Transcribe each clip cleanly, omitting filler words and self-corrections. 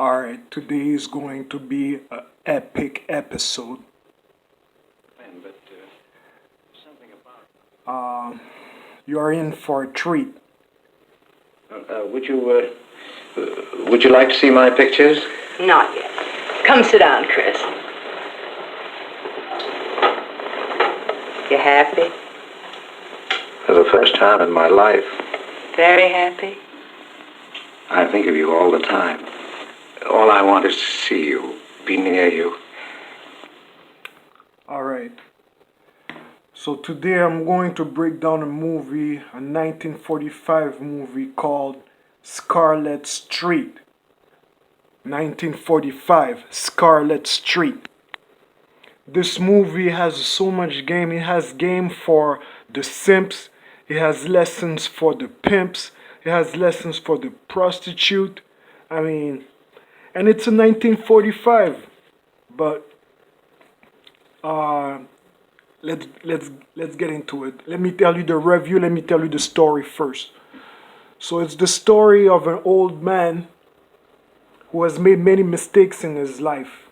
Alright, today is going to be an epic episode. But something about. You are in for a treat. Would you like to see my pictures? Not yet. Come sit down, Chris. You happy? For the first time in my life, Very happy? I think of you all the time. All I want is to see you, be near you. Alright. So today I'm going to break down a 1945 movie called Scarlet Street. 1945, Scarlet Street. This movie has so much game. It has game for the simps. It has lessons for the pimps. It has lessons for the prostitute. And it's a 1945. But let's get into it. Let me tell you the review. Let me tell you the story first. So it's the story of an old man who has made many mistakes in his life.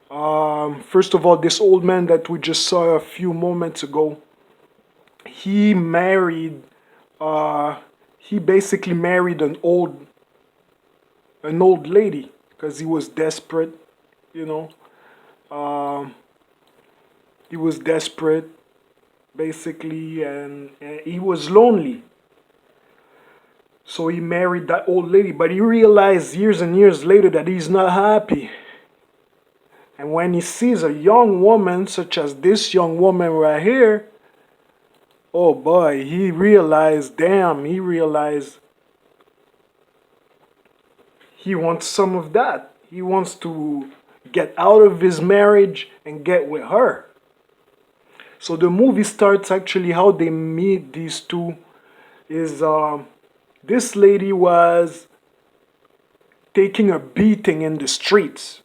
First of all, this old man that we just saw a few moments ago, he married. He basically married an old lady because he was desperate. You know, he was desperate, basically, and he was lonely. So he married that old lady, but he realized years and years later that he's not happy. And when he sees a young woman, such as this young woman right here, oh boy, he realized he wants some of that. He wants to get out of his marriage and get with her. So the movie starts actually how they meet these two is this lady was taking a beating in the streets.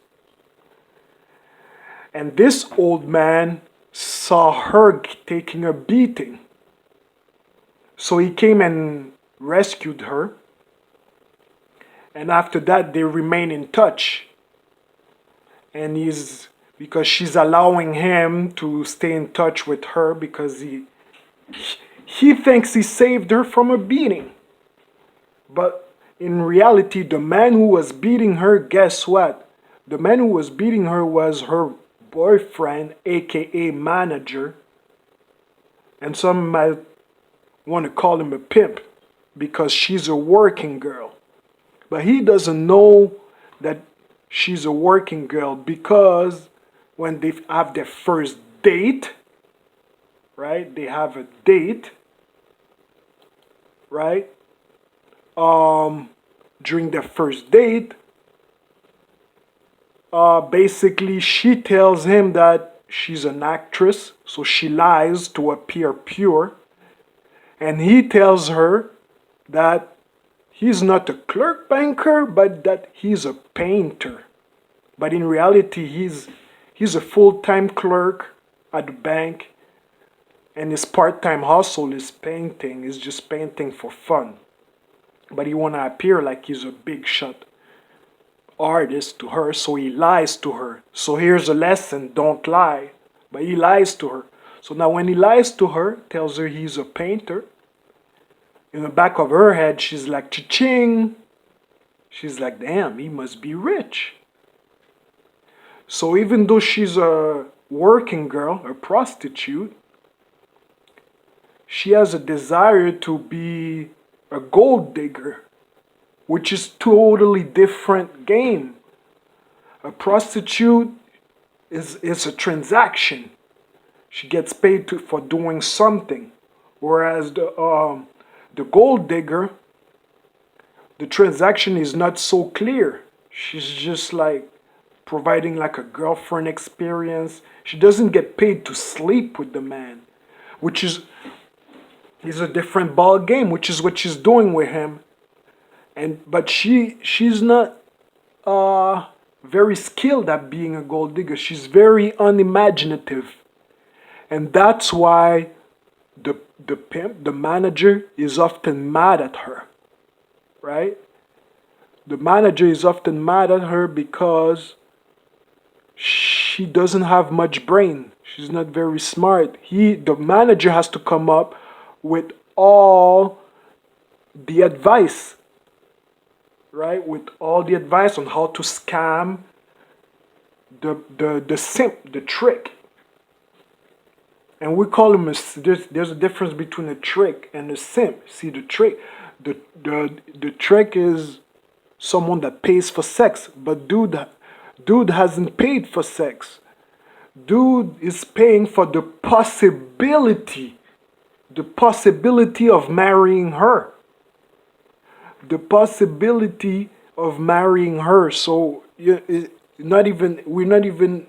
And this old man saw her taking a beating. So he came and rescued her. And after that, they remain in touch. And because she's allowing him to stay in touch with her because he thinks he saved her from a beating. But in reality, the man who was beating her, guess what? The man who was beating her was her boyfriend, aka manager, and some might want to call him a pimp because she's a working girl. But he doesn't know that she's a working girl because when they have their first date, right? They have a date, right? During their first date, basically she tells him that she's an actress, so she lies to appear pure. And he tells her that he's not a clerk banker, but that he's a painter. But in reality, he's a full-time clerk at the bank, and his part-time hustle is painting. He's just painting for fun. But he wanna appear like he's a big shot artist to her, so he lies to her. So here's a lesson, don't lie. But he lies to her. So now when he lies to her, tells her he's a painter, in the back of her head, she's like, cha-ching. She's like, damn, he must be rich. So even though she's a working girl, a prostitute, she has a desire to be a gold digger, which is totally different game. A prostitute is a transaction. She gets paid for doing something, whereas the gold digger, the transaction is not so clear. She's just like providing like a girlfriend experience. She doesn't get paid to sleep with the man, which is a different ball game, which is what she's doing with him. But she's not very skilled at being a gold digger. She's very unimaginative. And that's why the pimp, the manager, is often mad at her, right? The manager is often mad at her because she doesn't have much brain. She's not very smart. The manager has to come up with all the advice, right? With all the advice on how to scam the simp, the trick. And we call him there's a difference between a trick and a simp. See, the trick is someone that pays for sex, but dude hasn't paid for sex. Dude is paying for the possibility of marrying her. The possibility of marrying her. So we're not even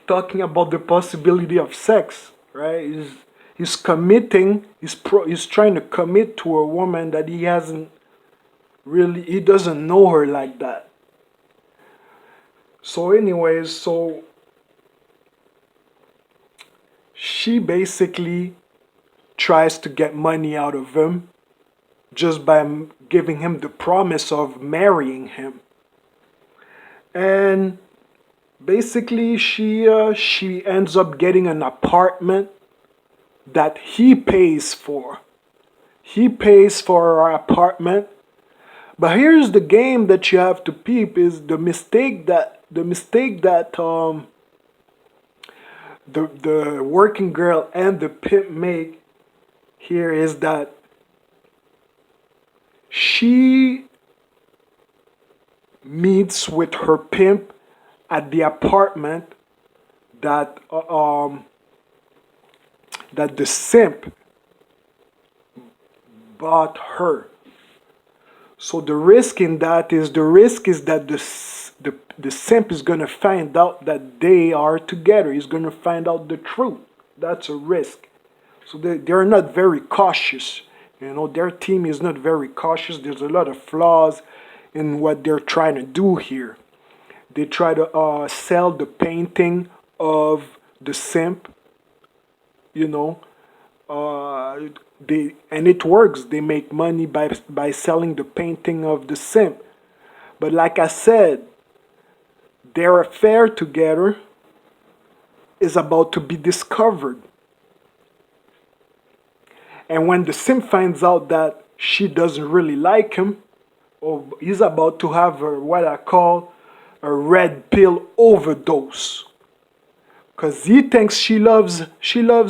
talking about the possibility of sex, right? He's committing. He's trying to commit to a woman that he doesn't know her like that. So anyways, she basically tries to get money out of him just by giving him the promise of marrying him. And basically she ends up getting an apartment that he pays for. He pays for her apartment. But here's the game that you have to peep is the mistake that the working girl and the pimp make here is that she meets with her pimp at the apartment that that the simp bought her. So the risk that the simp is gonna find out that they are together. He's gonna find out the truth. That's a risk. So they're not very cautious. Their team is not very cautious. There's a lot of flaws in what they're trying to do here. They try to sell the painting of the simp. And it works. They make money by selling the painting of the simp. But like I said, their affair together is about to be discovered. And when the simp finds out that she doesn't really like him, or he's about to have what I call a red pill overdose. Because he thinks she loves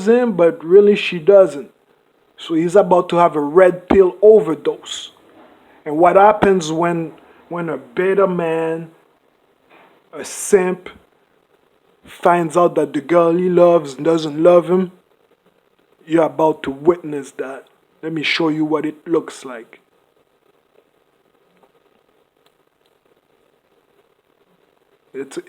him, but really she doesn't. So he's about to have a red pill overdose. And what happens when a beta man, a simp, finds out that the girl he loves doesn't love him? You're about to witness that. Let me show you what it looks like. It's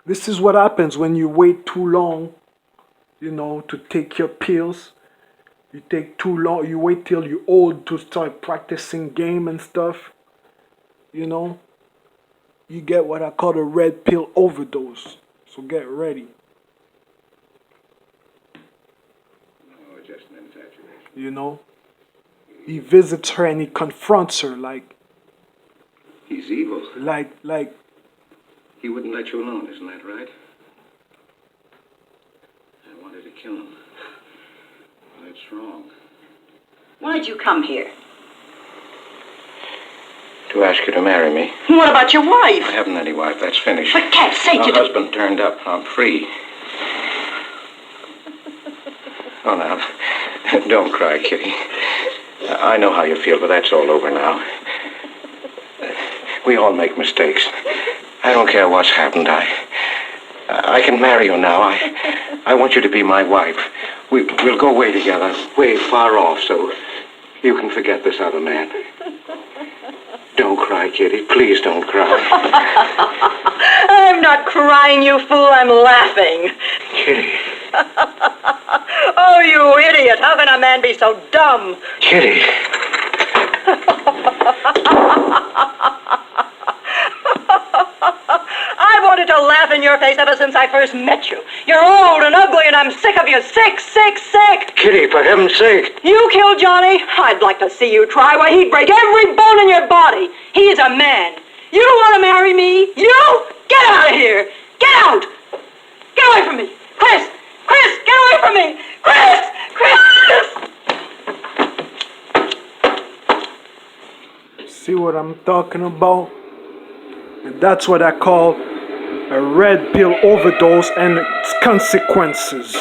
this is what happens when you wait too long, to take your pills. You take too long, you wait till you're old to start practicing game and stuff. You get what I call a red pill overdose. So get ready. Oh, just an infatuation. He visits her and he confronts her like He's evil. like He wouldn't let you alone, isn't that right? I wanted to kill him. Well, that's wrong. Why'd you come here? To ask you to marry me. What about your wife? I haven't any wife. That's finished. For cat's sake, My you don't... husband turned up. I'm free. Oh, now, don't cry, Kitty. I know how you feel, but that's all over now. We all make mistakes. I don't care what's happened. I can marry you now. I want you to be my wife. We'll go away together, way far off, so you can forget this other man. Don't cry, Kitty. Please don't cry. I'm not crying, you fool. I'm laughing. Kitty. Oh, you idiot. How can a man be so dumb? Kitty. I wanted to laugh in your face ever since I first met you. You're old and ugly, and I'm sick of you. Sick, sick, sick! Kitty, for heaven's sake. You killed Johnny? I'd like to see you try. Why, he'd break every bone in your body. He's a man. You don't want to marry me? You? Get out of here! Get out! Get away from me! Chris! Chris, get away from me! Chris! Chris! See what I'm talking about? And that's what I call a red pill overdose and its consequences.